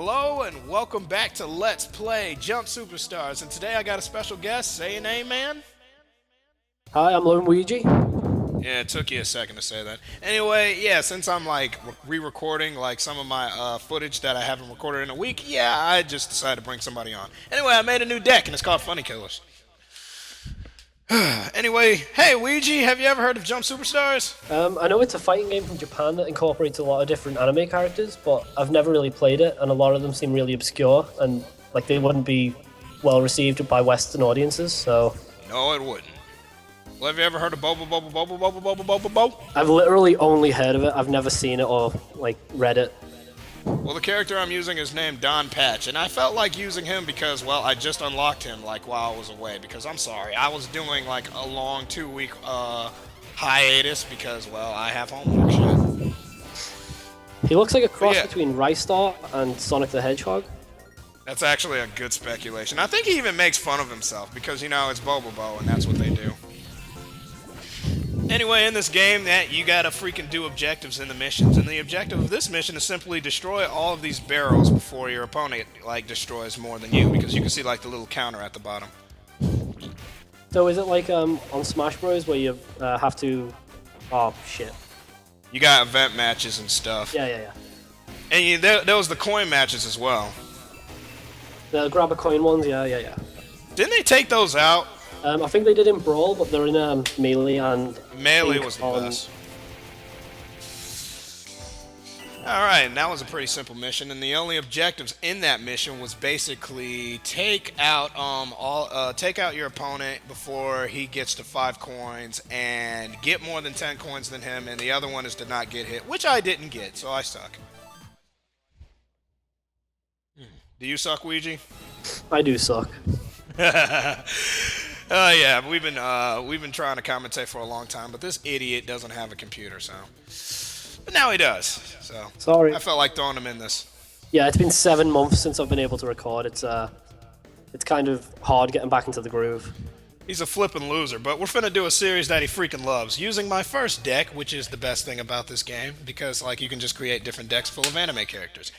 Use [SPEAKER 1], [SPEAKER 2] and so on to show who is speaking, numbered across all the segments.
[SPEAKER 1] Hello and welcome back to Let's Play Jump Superstars. And today I got a special guest. Say your name, man.
[SPEAKER 2] Hi, I'm LoneWeegee.
[SPEAKER 1] Yeah, it took you a second to say that. Anyway, yeah, since I'm like re-recording like some of my footage that I haven't recorded in a week, yeah, I just decided to bring somebody on. Anyway, I made a new deck and it's called Funny Killers. Anyway, hey Ouija, have you ever heard of Jump Superstars?
[SPEAKER 2] I know it's a fighting game from Japan that incorporates a lot of different anime characters, but I've never really played it, and a lot of them seem really obscure, and like they wouldn't be well received by Western audiences, so...
[SPEAKER 1] No, it wouldn't. Well, have you ever heard of Bobo Bobo Bobo Bobo Bobo Bobo Bobo?
[SPEAKER 2] I've literally only heard of it, I've never seen it or like read it.
[SPEAKER 1] Well, the character I'm using is named Don Patch, and I felt like using him because, well, I just unlocked him, like, while I was away, because I'm sorry, I was doing, like, a long 2-week, hiatus because, well, I have homework shit.
[SPEAKER 2] He looks like a cross between Rystar and Sonic the Hedgehog.
[SPEAKER 1] That's actually a good speculation. I think he even makes fun of himself, because, you know, it's Bobo Bo, and that's what they do. Anyway, in this game, you gotta freaking do objectives in the missions, and the objective of this mission is simply destroy all of these barrels before your opponent, like, destroys more than you, because you can see, like, the little counter at the bottom.
[SPEAKER 2] So is it like on Smash Bros where you have to... Oh, shit.
[SPEAKER 1] You got event matches and stuff.
[SPEAKER 2] Yeah.
[SPEAKER 1] And there was the coin matches as well.
[SPEAKER 2] The grab a coin ones, yeah.
[SPEAKER 1] Didn't they take those out?
[SPEAKER 2] I think they did in Brawl, but they're in Melee and...
[SPEAKER 1] Melee was the best. Alright, and that was a pretty simple mission, and the only objectives in that mission was basically take out your opponent before he gets to 5 coins, and get more than 10 coins than him, and the other one is to not get hit, which I didn't get, so I suck. Do you suck, Ouija?
[SPEAKER 2] I do suck.
[SPEAKER 1] Yeah, we've been trying to commentate for a long time, but this idiot doesn't have a computer, so. But now he does. So.
[SPEAKER 2] Sorry.
[SPEAKER 1] I felt like throwing him in this.
[SPEAKER 2] Yeah, it's been 7 months since I've been able to record. It's kind of hard getting back into the groove.
[SPEAKER 1] He's a flippin' loser, but we're finna do a series that he freaking loves, using my first deck, which is the best thing about this game, because like you can just create different decks full of anime characters.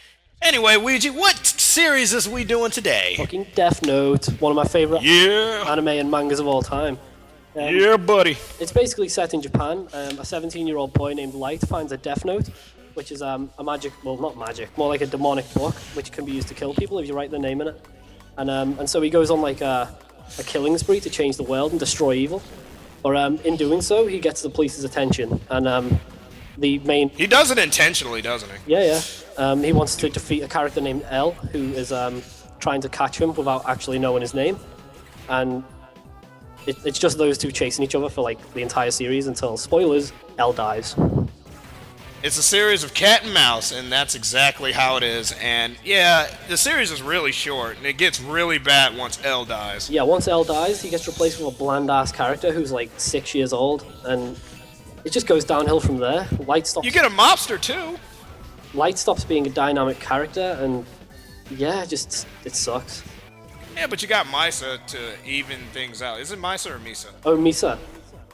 [SPEAKER 1] Anyway, Ouija, what series is we doing today?
[SPEAKER 2] Fucking Death Note, one of my favorite anime and mangas of all time.
[SPEAKER 1] Yeah, buddy.
[SPEAKER 2] It's basically set in Japan. A 17-year-old boy named Light finds a Death Note, which is a magic, well, not magic, more like a demonic book, which can be used to kill people if you write their name in it. And so he goes on like a killing spree to change the world and destroy evil. Or in doing so, he gets the police's attention, and the main...
[SPEAKER 1] He does it intentionally, doesn't he?
[SPEAKER 2] Yeah. He wants to defeat a character named L, who is trying to catch him without actually knowing his name. And it's just those two chasing each other for like the entire series until, spoilers, L dies.
[SPEAKER 1] It's a series of cat and mouse, and that's exactly how it is. And yeah, the series is really short, and it gets really bad once L dies.
[SPEAKER 2] Yeah, once L dies, he gets replaced with a bland-ass character who's like 6 years old, and it just goes downhill from there. Light stops.
[SPEAKER 1] You get a mobster too.
[SPEAKER 2] Light stops being a dynamic character, and yeah, it sucks.
[SPEAKER 1] Yeah, but you got Misa to even things out. Is it Misa or Misa?
[SPEAKER 2] Oh, Misa.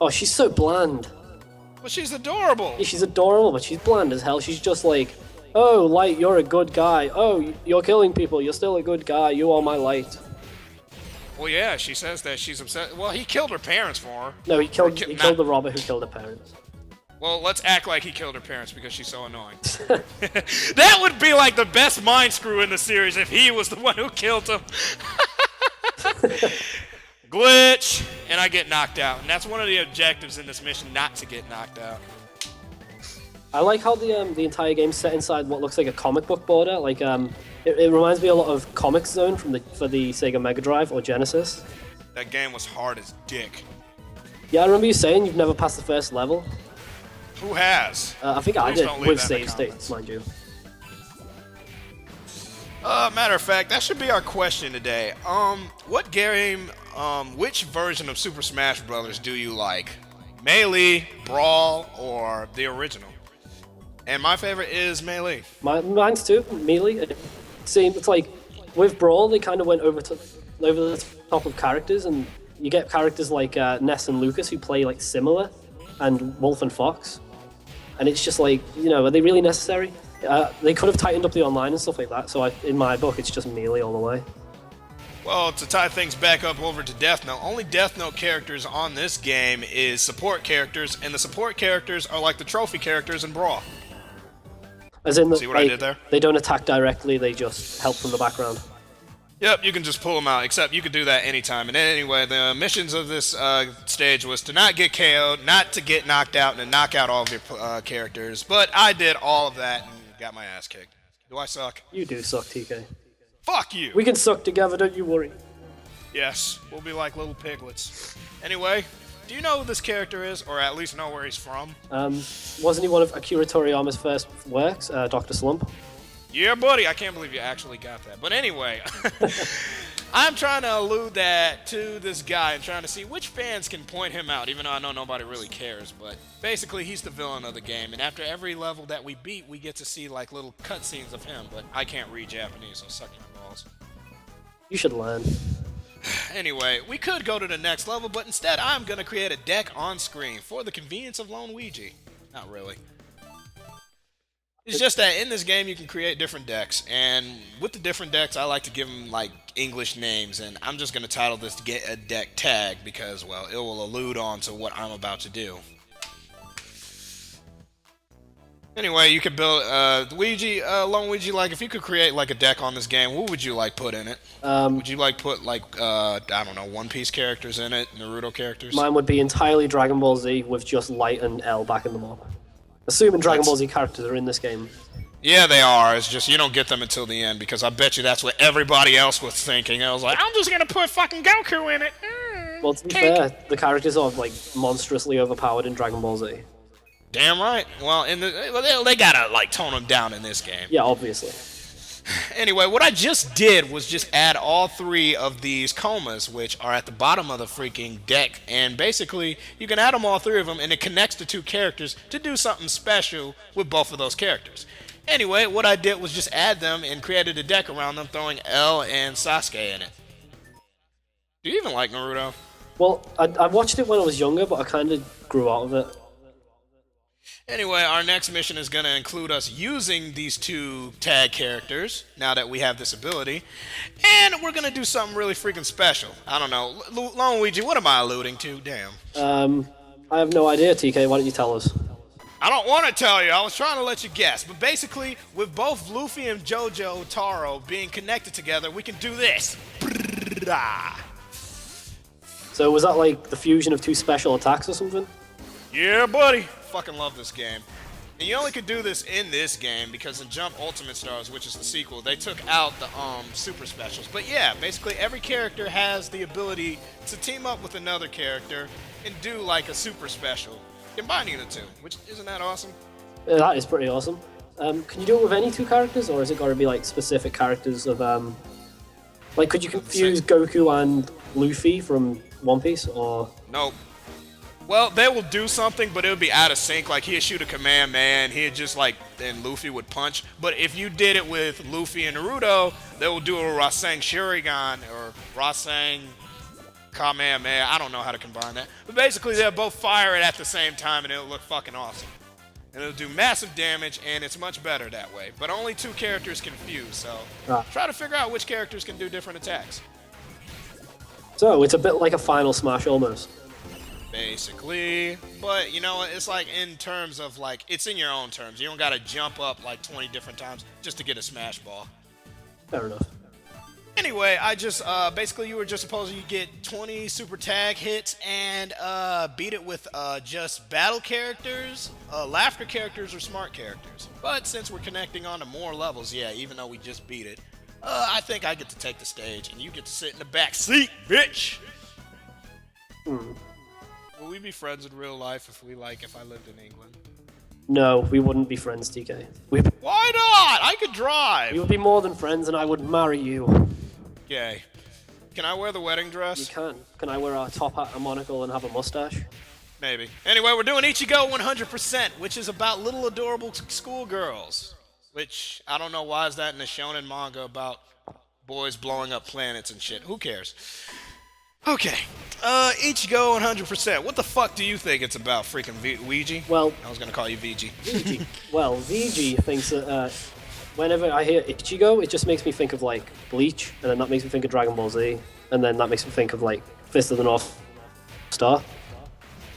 [SPEAKER 2] Oh, she's so bland.
[SPEAKER 1] Well, she's adorable.
[SPEAKER 2] Yeah, she's adorable, but she's bland as hell. She's just like, oh, Light, you're a good guy. Oh, you're killing people. You're still a good guy. You are my Light.
[SPEAKER 1] Well, yeah, she says that she's upset. Well, he killed her parents for her.
[SPEAKER 2] No, he killed the robber who killed her parents.
[SPEAKER 1] Well, let's act like he killed her parents because she's so annoying. That would be like the best mind screw in the series if he was the one who killed him. Glitch! And I get knocked out. And that's one of the objectives in this mission, not to get knocked out.
[SPEAKER 2] I like how the entire game's set inside what looks like a comic book border. Like it reminds me a lot of Comic Zone for the Sega Mega Drive or Genesis.
[SPEAKER 1] That game was hard as dick.
[SPEAKER 2] Yeah, I remember you saying you've never passed the first level.
[SPEAKER 1] Who has?
[SPEAKER 2] I think I did, with save states, mind you.
[SPEAKER 1] Matter of fact, that should be our question today. What game, which version of Super Smash Bros. Do you like? Melee, Brawl, or the original? And my favorite is Melee.
[SPEAKER 2] Mine's too, Melee. It's like, with Brawl, they kind of went over the top of characters, and you get characters like Ness and Lucas who play like similar, and Wolf and Fox. And it's just like, you know, are they really necessary? They could have tightened up the online and stuff like that. So in my book, it's just melee all the way.
[SPEAKER 1] Well, to tie things back up over to Death Note, only Death Note characters on this game is support characters, and the support characters are like the trophy characters in Brawl.
[SPEAKER 2] As in,
[SPEAKER 1] See what I did there?
[SPEAKER 2] They don't attack directly; they just help from the background.
[SPEAKER 1] Yep, you can just pull them out, except you could do that anytime. And anyway, the missions of this stage was to not get KO'd, not to get knocked out, and to knock out all of your characters. But I did all of that and got my ass kicked. Do I suck?
[SPEAKER 2] You do suck, TK.
[SPEAKER 1] Fuck you!
[SPEAKER 2] We can suck together, don't you worry.
[SPEAKER 1] Yes, we'll be like little piglets. Anyway, do you know who this character is, or at least know where he's from?
[SPEAKER 2] Wasn't he one of Akira Toriyama's first works, Dr. Slump?
[SPEAKER 1] Yeah, buddy, I can't believe you actually got that. But anyway, I'm trying to allude that to this guy and trying to see which fans can point him out, even though I know nobody really cares. But basically, he's the villain of the game, and after every level that we beat, we get to see like little cutscenes of him. But I can't read Japanese, so suck my balls.
[SPEAKER 2] You should learn.
[SPEAKER 1] Anyway, we could go to the next level, but instead I'm going to create a deck on screen for the convenience of LoneWeegee. Not really. It's just that in this game you can create different decks, and with the different decks I like to give them like English names, and I'm just going to title this deck Tag because, well, it will allude on to what I'm about to do. Anyway, you could build LoneWeegee, like if you could create like a deck on this game, what would you like put in it? Would you like put like I don't know, One Piece characters in it, Naruto characters?
[SPEAKER 2] Mine would be entirely Dragon Ball Z with just Light and L backing them up. Assuming Dragon Ball Z characters are in this game.
[SPEAKER 1] Yeah, they are. It's just you don't get them until the end because I bet you that's what everybody else was thinking. I was like, I'm just gonna put fucking Goku in it.
[SPEAKER 2] Well, to be fair, the characters are like monstrously overpowered in Dragon Ball Z.
[SPEAKER 1] Damn right. Well, they gotta like tone them down in this game.
[SPEAKER 2] Yeah, obviously.
[SPEAKER 1] Anyway, what I just did was just add all three of these comas, which are at the bottom of the freaking deck, and basically you can add them all three of them, and it connects the two characters to do something special with both of those characters. Anyway, what I did was just add them and created a deck around them, throwing L and Sasuke in it. Do you even like Naruto?
[SPEAKER 2] Well, I watched it when I was younger, but I kind of grew out of it.
[SPEAKER 1] Anyway, our next mission is going to include us using these two tag characters, now that we have this ability. And we're going to do something really freaking special. I don't know. LoneWeegee, what am I alluding to? Damn.
[SPEAKER 2] I have no idea, TK. Why don't you tell us?
[SPEAKER 1] I don't want to tell you. I was trying to let you guess. But basically, with both Luffy and Jojo Taro being connected together, we can do this.
[SPEAKER 2] So was that like the fusion of two special attacks or something?
[SPEAKER 1] Yeah, buddy. Fucking love this game. And you only could do this in this game because in Jump Ultimate Stars, which is the sequel, they took out the super specials. But yeah, basically every character has the ability to team up with another character and do like a super special, combining the two, which isn't that awesome?
[SPEAKER 2] Yeah, that is pretty awesome. Can you do it with any two characters, or is it got to be like specific characters of like could you confuse Goku and Luffy from One Piece, or
[SPEAKER 1] nope? Well, they will do something, but it would be out of sync. Like, he'd shoot a command, man. He'd just, like, then Luffy would punch. But if you did it with Luffy and Naruto, they will do a Rasengan Shuriken or Rasengan Kamehameha. I don't know how to combine that. But basically, they'll both fire it at the same time, and it'll look fucking awesome. And it'll do massive damage, and it's much better that way. But only two characters can fuse, so try to figure out which characters can do different attacks.
[SPEAKER 2] So, it's a bit like a Final Smash almost.
[SPEAKER 1] Basically, but you know, it's like in terms of like, it's in your own terms. You don't gotta jump up like 20 different times just to get a smash ball.
[SPEAKER 2] Fair enough.
[SPEAKER 1] Anyway, I just, basically you were just supposed to get 20 super tag hits and beat it with just battle characters, laughter characters, or smart characters. But since we're connecting on to more levels, yeah, even though we just beat it, I think I get to take the stage and you get to sit in the back seat, bitch! Will we be friends in real life if I lived in England?
[SPEAKER 2] No, we wouldn't be friends, TK.
[SPEAKER 1] Why not? I could drive!
[SPEAKER 2] We would be more than friends, and I would marry you.
[SPEAKER 1] Okay. Can I wear the wedding dress?
[SPEAKER 2] You can. Can I wear a top hat, a monocle, and have a mustache?
[SPEAKER 1] Maybe. Anyway, we're doing Ichigo 100%, which is about little adorable schoolgirls. Which, I don't know why is that in a shonen manga about boys blowing up planets and shit. Who cares? Okay. Ichigo 100%. What the fuck do you think it's about, freaking Ouija?
[SPEAKER 2] Well,
[SPEAKER 1] I was gonna call you VG.
[SPEAKER 2] VG. Well, VG thinks that whenever I hear Ichigo, it just makes me think of like Bleach, and then that makes me think of Dragon Ball Z, and then that makes me think of like Fist of the North Star.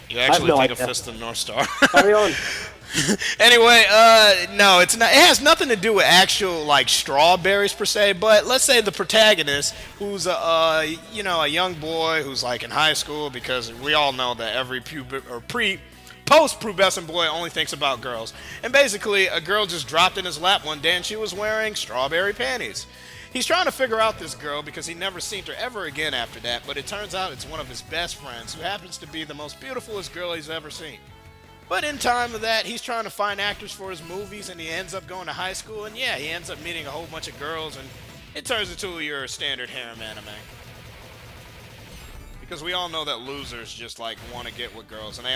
[SPEAKER 1] You actually
[SPEAKER 2] no
[SPEAKER 1] think of
[SPEAKER 2] idea.
[SPEAKER 1] Fist of the North Star.
[SPEAKER 2] Carry on.
[SPEAKER 1] Anyway, no, it's not. It has nothing to do with actual like strawberries per se. But let's say the protagonist, who's a young boy who's like in high school, because we all know that every post-pubescent boy only thinks about girls. And basically, a girl just dropped in his lap one day, and she was wearing strawberry panties. He's trying to figure out this girl because he never seen her ever again after that. But it turns out it's one of his best friends, who happens to be the most beautifulest girl he's ever seen. But in time of that, he's trying to find actors for his movies, and he ends up going to high school, and yeah, he ends up meeting a whole bunch of girls, and it turns into your standard harem anime. Because we all know that losers just like want to get with girls, and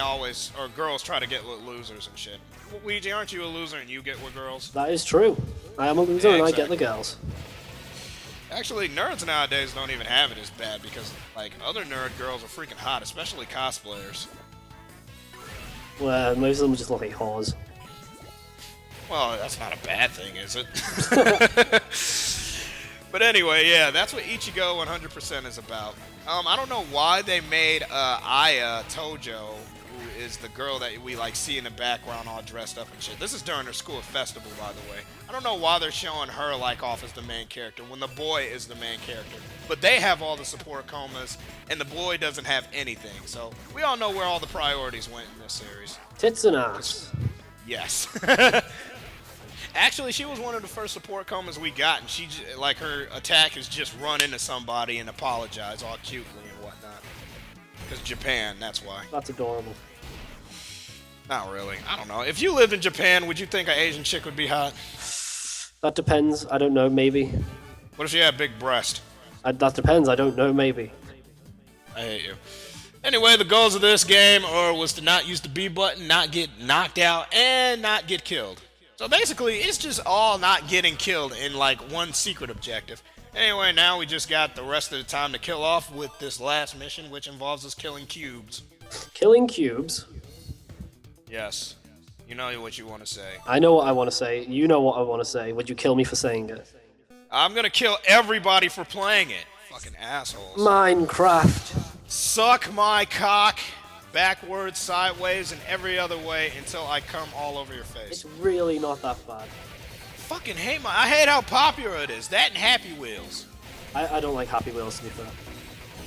[SPEAKER 1] girls try to get with losers and shit. Ouija, aren't you a loser and you get with girls?
[SPEAKER 2] That is true. I am a loser
[SPEAKER 1] Yeah,
[SPEAKER 2] and I
[SPEAKER 1] exactly.
[SPEAKER 2] get the girls.
[SPEAKER 1] Actually, nerds nowadays don't even have it as bad because like other nerd girls are freaking hot, especially cosplayers.
[SPEAKER 2] Well, most of them just look like whores.
[SPEAKER 1] Well, that's not a bad thing, is it? But anyway, yeah, that's what Ichigo 100% is about. I don't know why they made Aya Tojo, who is the girl that we like see in the background all dressed up and shit. This is during their school festival, by the way. I don't know why they're showing her like off as the main character when the boy is the main character. But they have all the support comas, and the boy doesn't have anything. So we all know where all the priorities went in this series.
[SPEAKER 2] Tits and ass.
[SPEAKER 1] Yes. Actually, she was one of the first support comas we got, and like her attack is just run into somebody and apologize all cutely and whatnot. Because Japan, that's why.
[SPEAKER 2] That's adorable.
[SPEAKER 1] Not really. I don't know. If you lived in Japan, would you think an Asian chick would be hot?
[SPEAKER 2] That depends. I don't know. Maybe.
[SPEAKER 1] What if she had a big breast?
[SPEAKER 2] That depends. I don't know. Maybe.
[SPEAKER 1] I hate you. Anyway, the goals of this game was to not use the B button, not get knocked out, and not get killed. So basically, it's just all not getting killed in like one secret objective. Anyway, now we just got the rest of the time to kill off with this last mission, which involves us killing cubes.
[SPEAKER 2] Killing cubes.
[SPEAKER 1] Yes. You know what you want to say.
[SPEAKER 2] I know what I want to say. You know what I want to say. Would you kill me for saying it?
[SPEAKER 1] I'm gonna kill everybody for playing it. Fucking assholes.
[SPEAKER 2] Minecraft.
[SPEAKER 1] Suck my cock backwards, sideways, and every other way until I come all over your face.
[SPEAKER 2] It's really not that bad.
[SPEAKER 1] Fucking hate I hate how popular it is. That and Happy Wheels.
[SPEAKER 2] I don't like Happy Wheels, to be fair.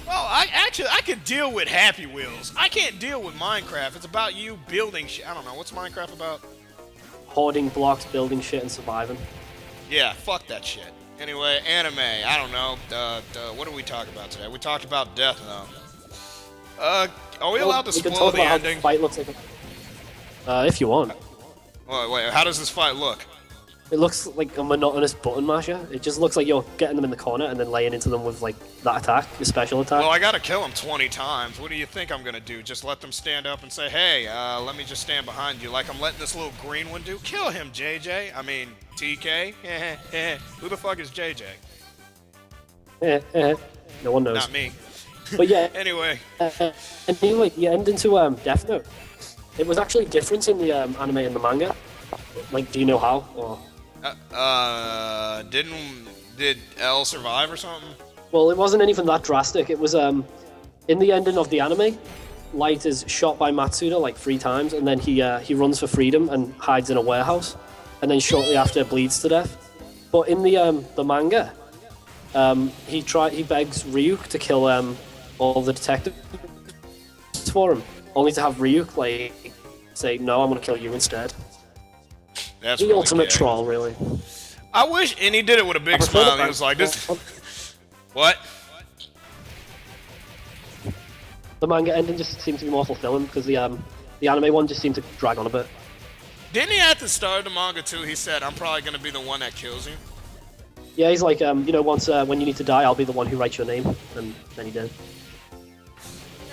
[SPEAKER 1] Well, I could deal with Happy Wheels. I can't deal with Minecraft. It's about you building shit. I don't know. What's Minecraft about?
[SPEAKER 2] Hoarding blocks, building shit, and surviving.
[SPEAKER 1] Yeah, fuck that shit. Anyway, anime. I don't know. What did we talk about today? We talked about Death Note. Are we allowed to spoil the ending?
[SPEAKER 2] How the fight looks like if you want.
[SPEAKER 1] Wait, how does this fight look?
[SPEAKER 2] It looks like a monotonous button masher. It just looks like you're getting them in the corner and then laying into them with like that attack, your special attack.
[SPEAKER 1] Well, I gotta kill them 20 times. What do you think I'm gonna do? Just let them stand up and say, hey, let me just stand behind you like I'm letting this little green one do? Kill him, JJ. I mean, TK. Who the fuck is JJ?
[SPEAKER 2] No one knows.
[SPEAKER 1] Not me.
[SPEAKER 2] But yeah.
[SPEAKER 1] Anyway.
[SPEAKER 2] Anyway, the ending to Death Note. It was actually different in the anime and the manga. Like, do you know how? Or...
[SPEAKER 1] Did L survive or something?
[SPEAKER 2] Well, it wasn't anything that drastic. It was in the ending of the anime, Light is shot by Matsuda like 3 times, and then he runs for freedom and hides in a warehouse, and then shortly after bleeds to death. But in the manga, he begs Ryuk to kill all the detectives for him, only to have Ryuk like say, "No, I'm gonna kill you instead."
[SPEAKER 1] That's
[SPEAKER 2] the
[SPEAKER 1] really
[SPEAKER 2] ultimate
[SPEAKER 1] gay.
[SPEAKER 2] troll, really.
[SPEAKER 1] I wish, and he did it with a big smile. He was like, "This." What?
[SPEAKER 2] The manga ending just seemed to be more fulfilling because the anime one just seemed to drag on a bit.
[SPEAKER 1] Didn't he at the start of the manga too? He said, "I'm probably gonna be the one that kills you."
[SPEAKER 2] Yeah, he's like, once when you need to die, I'll be the one who writes your name, and then he did.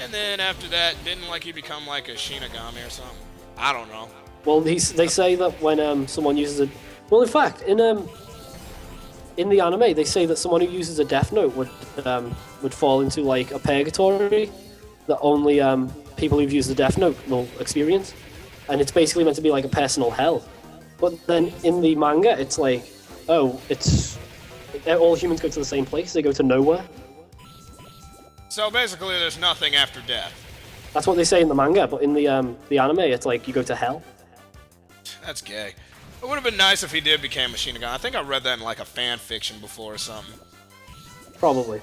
[SPEAKER 1] And then after that, didn't like he become like a Shinigami or something? I don't know.
[SPEAKER 2] Well, they say that when someone uses it. Well, in fact, in in the anime, they say that someone who uses a Death Note would fall into like a purgatory that only people who've used the Death Note will experience, and it's basically meant to be like a personal hell. But then in the manga, it's like, oh, it's all humans go to the same place. They go to nowhere.
[SPEAKER 1] So basically, there's nothing after death.
[SPEAKER 2] That's what they say in the manga, but in the anime, it's like you go to hell.
[SPEAKER 1] That's gay. It would have been nice if he did become Machine Gun. I think I read that in like a fan fiction before or something.
[SPEAKER 2] Probably.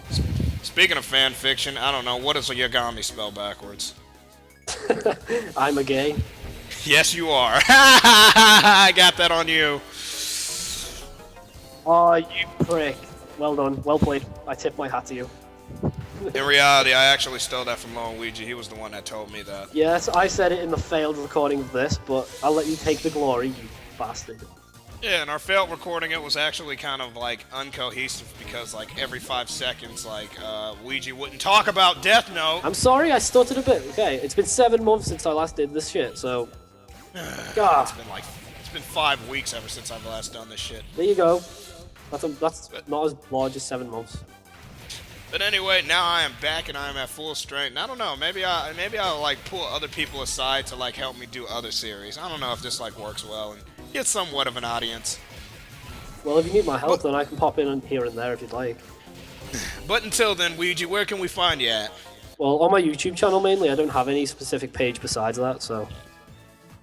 [SPEAKER 1] Speaking of fan fiction, I don't know, what does Yagami spell backwards?
[SPEAKER 2] I'm a gay.
[SPEAKER 1] Yes, you are. I got that on you.
[SPEAKER 2] Oh, you prick. Well done. Well played. I tip my hat to you.
[SPEAKER 1] In reality, I actually stole that from LoneWeegee. He was the one that told me that.
[SPEAKER 2] Yes, I said it in the failed recording of this, but I'll let you take the glory, you bastard.
[SPEAKER 1] Yeah, and our failed recording, it was actually kind of like uncohesive because like every 5 seconds, like Ouija wouldn't talk about Death Note.
[SPEAKER 2] I'm sorry, I stuttered a bit. Okay, it's been 7 months since I last did this shit, so.
[SPEAKER 1] It's been 5 weeks ever since I've last done this shit.
[SPEAKER 2] There you go. That's not as large as 7 months.
[SPEAKER 1] But anyway, now I am back and I am at full strength. And I don't know, maybe I'll like pull other people aside to like help me do other series. I don't know if this like works well and get somewhat of an audience.
[SPEAKER 2] Well, if you need my help, then I can pop in here and there if you'd like.
[SPEAKER 1] But until then, Ouija, where can we find you at?
[SPEAKER 2] Well, on my YouTube channel mainly, I don't have any specific page besides that, so.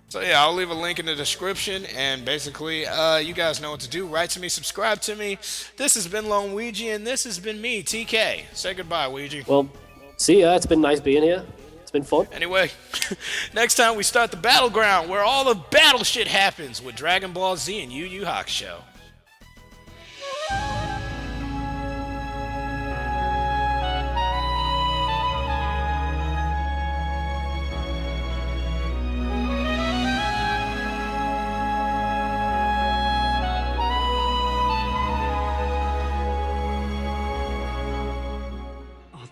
[SPEAKER 1] So yeah, I'll leave a link in the description, and basically, you guys know what to do. Write to me, subscribe to me. This has been LoneWeegee, and this has been me, TK. Say goodbye, Ouija.
[SPEAKER 2] Well, see ya. It's been nice being here. It's been fun.
[SPEAKER 1] Anyway, next time we start the battleground, where all the battle shit happens with Dragon Ball Z and Yu Yu Hakusho.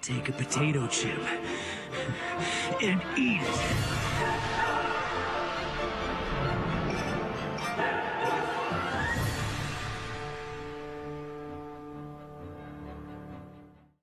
[SPEAKER 3] Take a potato chip and eat it.